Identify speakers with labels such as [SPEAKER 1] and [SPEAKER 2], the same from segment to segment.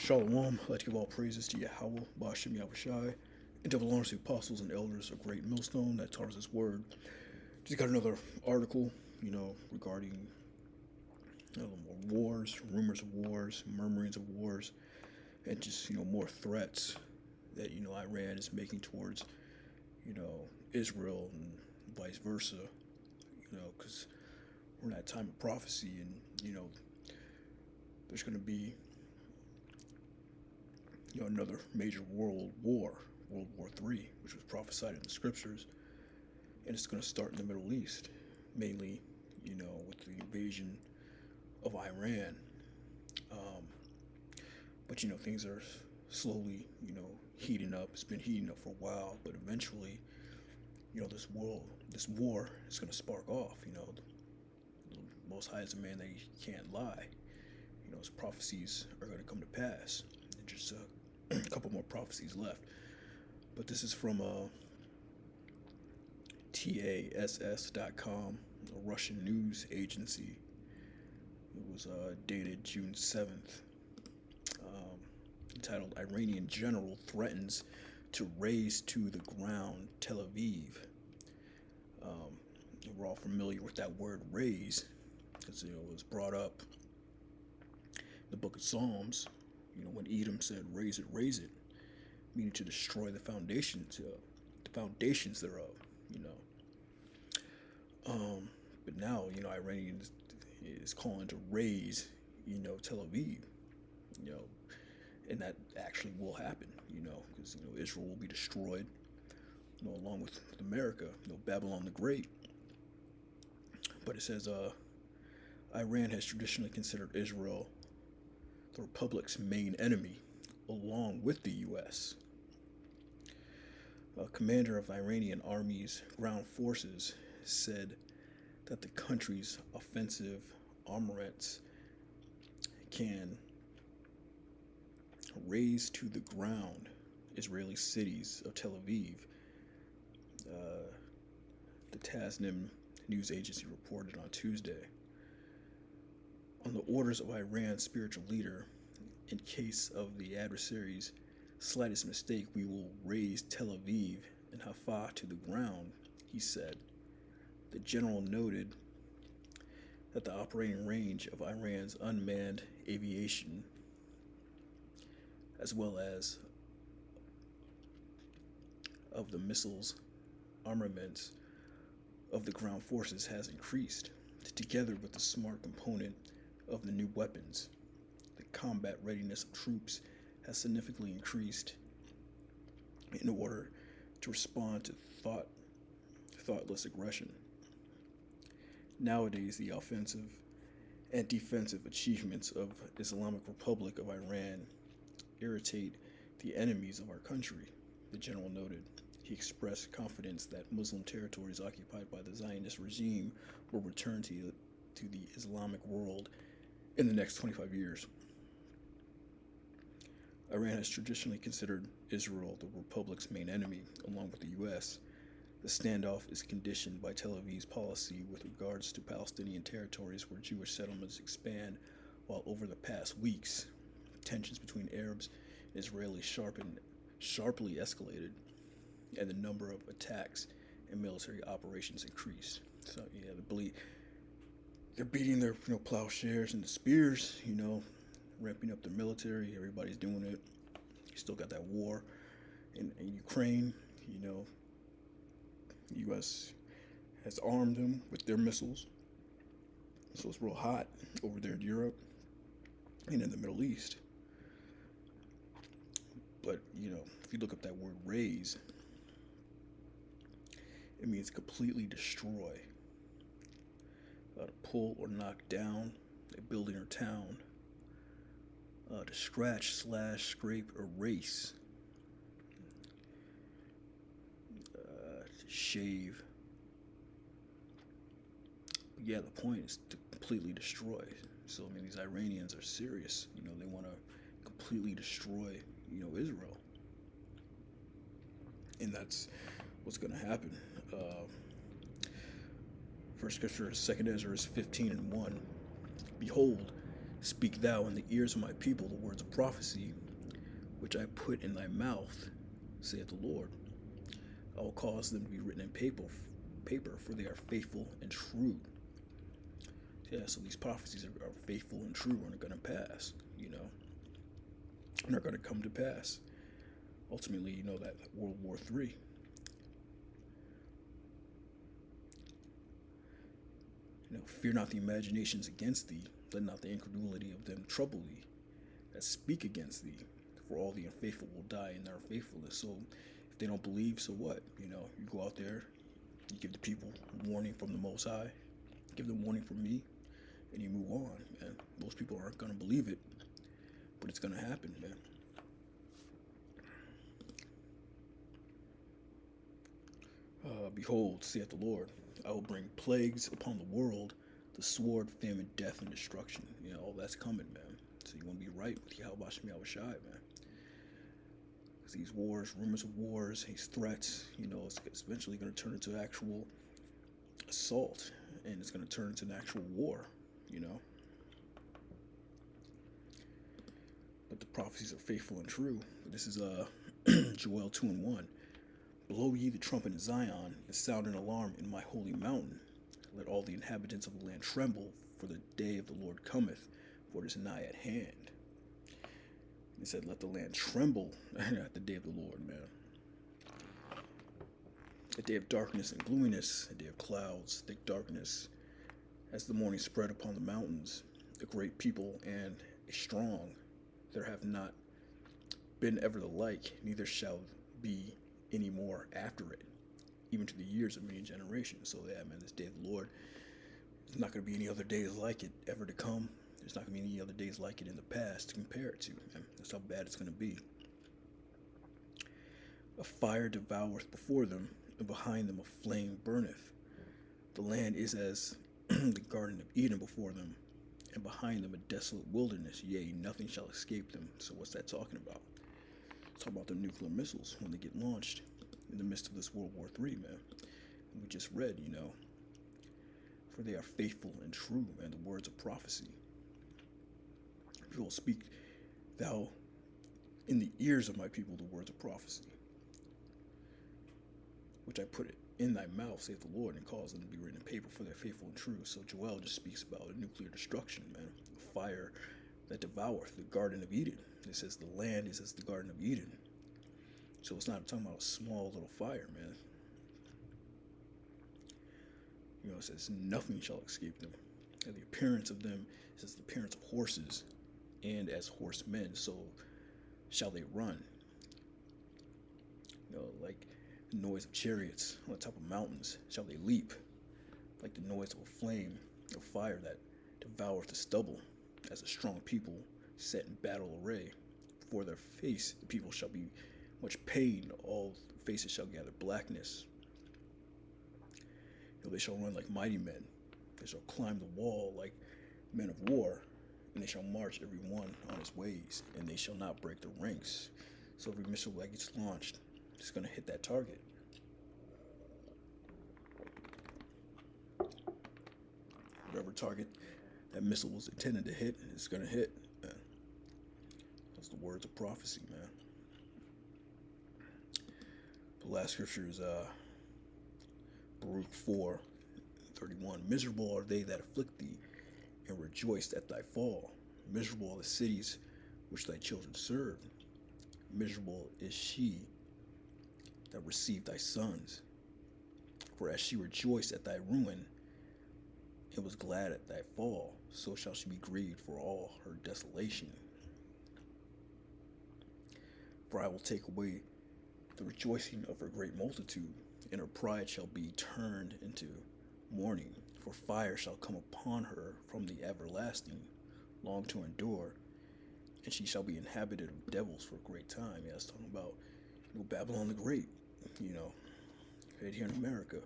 [SPEAKER 1] Shalom, I'd like to give all praises to Yahweh, Bashem Yahushai, and to the honors of the apostles and elders of Great Millstone that taught us His word. Just got another article, regarding more wars, rumors of wars, murmurings of wars, and just more threats that Iran is making towards Israel and vice versa. Because we're in that time of prophecy, and there's going to be another major world war, World War III, which was prophesied in the scriptures, and it's going to start in the Middle East, mainly, with the invasion of Iran. But things are slowly, heating up. It's been heating up for a while, but eventually, this war is going to spark off. The Most High is a man that he can't lie. His prophecies are going to come to pass. And just a couple more prophecies left. But this is from TASS.com, a Russian news agency. It was dated June 7th, entitled Iranian General Threatens to Raze to the Ground Tel Aviv. We're all familiar with that word raze, because it was brought up in the book of Psalms, when Edom said, raze it, meaning to destroy the foundations thereof, But now, Iranian is calling to raze, Tel Aviv, and that actually will happen, because, Israel will be destroyed, along with America, Babylon the Great. But it says, Iran has traditionally considered Israel the Republic's main enemy, along with the U.S. A commander of the Iranian Army's ground forces said that the country's offensive armaments can raze to the ground Israeli cities of Tel Aviv. The Tasnim news agency reported on Tuesday. On the orders of Iran's spiritual leader, in case of the adversary's slightest mistake, we will raze Tel Aviv and Haifa to the ground, he said. The general noted that the operating range of Iran's unmanned aviation, as well as of the missiles armaments of the ground forces, has increased, together with the smart component of the new weapons. The combat readiness of troops has significantly increased in order to respond to thoughtless aggression. Nowadays, the offensive and defensive achievements of Islamic Republic of Iran irritate the enemies of our country, the general noted. He expressed confidence that Muslim territories occupied by the Zionist regime will return to the Islamic world in the next 25 years. Iran has traditionally considered Israel the Republic's main enemy, along with the U.S. The standoff is conditioned by Tel Aviv's policy with regards to Palestinian territories where Jewish settlements expand, while over the past weeks, tensions between Arabs and Israelis sharply escalated, and the number of attacks and military operations increased. So they're beating their plowshares and the spears, ramping up their military. Everybody's doing it. You still got that war in Ukraine. The U.S. has armed them with their missiles, so it's real hot over there in Europe and in the Middle East. But if you look up that word raze, it means completely destroy, to pull or knock down a building or town, to scratch, slash, scrape, erase, to shave. But yeah, the point is to completely destroy. So these Iranians are serious. They want to completely destroy, Israel, and that's what's going to happen. First scripture is 2 Ezra 15:1. Behold, Speak thou in the ears of my people the words of prophecy, which I put in thy mouth, saith the Lord. I will cause them to be written in paper, for they are faithful and true. Yeah, so these prophecies are faithful and true and are going to pass, and are going to come to pass. Ultimately, that World War III. Fear not the imaginations against thee, let not the incredulity of them trouble thee that speak against thee. For all the unfaithful will die in their unfaithfulness. So if they don't believe, so what? You go out there, you give the people warning from the Most High, give them warning from me, and you move on, man. Most people aren't going to believe it, but it's going to happen, man. Behold, saith the Lord, I will bring plagues upon the world, the sword, famine, death, and destruction. All that's coming, man. So you want to be right with Yahweh Shem Yahushai, man. Because these wars, rumors of wars, these threats, it's eventually going to turn into actual assault, and it's going to turn into an actual war, But the prophecies are faithful and true. This is Joel 2:1. Blow ye the trumpet in Zion, and sound an alarm in my holy mountain. Let all the inhabitants of the land tremble, for the day of the Lord cometh, for it is nigh at hand. He said, let the land tremble at the day of the Lord, man. A day of darkness and gloominess, a day of clouds, thick darkness, as the morning spread upon the mountains, a great people and a strong. There have not been ever the like, neither shall be any more after it, even to the years of many generations. So yeah, man, this day of the Lord, there's not going to be any other days like it ever to come. There's not going to be any other days like it in the past to compare it to, man. That's how bad it's going to be. A fire devoureth before them, and behind them a flame burneth. The land is as the garden of Eden before them, and behind them a desolate wilderness, yea, nothing shall escape them. So what's that talking about? Talk about the nuclear missiles when they get launched in the midst of this World War III, man. And we just read, for they are faithful and true, man, the words of prophecy. Behold, speak thou in the ears of my people the words of prophecy, which I put it in thy mouth, saith the Lord, and cause them to be written in paper, for they are faithful and true. So Joel just speaks about a nuclear destruction, man, a fire that devoureth the Garden of Eden. It says the land is as the Garden of Eden. So it's not talking about a small little fire, man. It says nothing shall escape them. And the appearance of them is as the appearance of horses, and as horsemen, so shall they run. Like the noise of chariots on the top of mountains shall they leap, like the noise of a flame of fire that devoureth the stubble, as a strong people set in battle array. Before their face the people shall be much pain, all faces shall gather blackness. They shall run like mighty men, they shall climb the wall like men of war, and they shall march every one on his ways, and they shall not break the ranks. So every missile that gets launched is going to hit that target. Whatever target that missile was intended to hit, it's going to hit, man. That's the words of prophecy, man. The last scripture is Baruch 4:31. Miserable are they that afflict thee, and rejoice at thy fall. Miserable are the cities which thy children serve. Miserable is she that received thy sons. For as she rejoiced at thy ruin, and was glad at thy fall, so shall she be grieved for all her desolation. For I will take away the rejoicing of her great multitude, and her pride shall be turned into mourning. For fire shall come upon her from the everlasting, long to endure, and she shall be inhabited of devils for a great time. Yeah, it's talking about Babylon the Great, right here in America.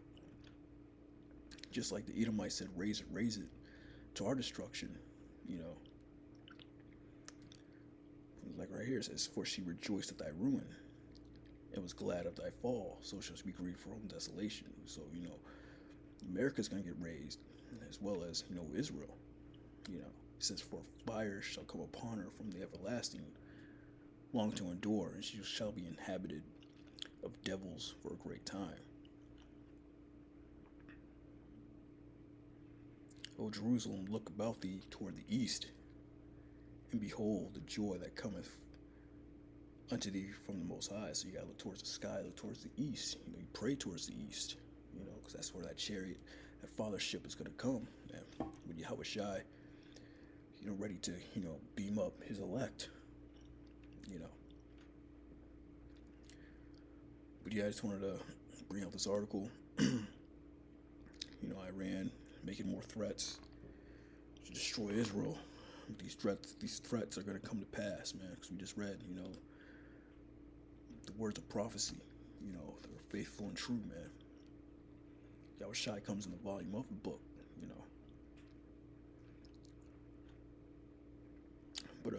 [SPEAKER 1] Just like the Edomites said, raze it to our destruction, Like right here it says, for she rejoiced at thy ruin, and was glad of thy fall, so shall she be grieved for her own desolation. So, America's going to get raised, as well as, Israel, It says, "For fire shall come upon her from the everlasting, long to endure, and she shall be inhabited of devils for a great time. O Jerusalem, look about thee toward the east, and behold the joy that cometh unto thee from the Most High." So you gotta look towards the sky, look towards the east. You pray towards the east, because that's where that chariot, that fathership is gonna come. And with Yahweh Shai, ready to, beam up his elect, But yeah, I just wanted to bring out this article. Iran making more threats to destroy Israel. These threats are going to come to pass, man, because we just read, the words of prophecy, they're faithful and true, man. Yahweh Shai comes in the volume of the book, But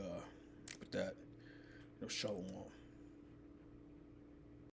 [SPEAKER 1] with that, shalom.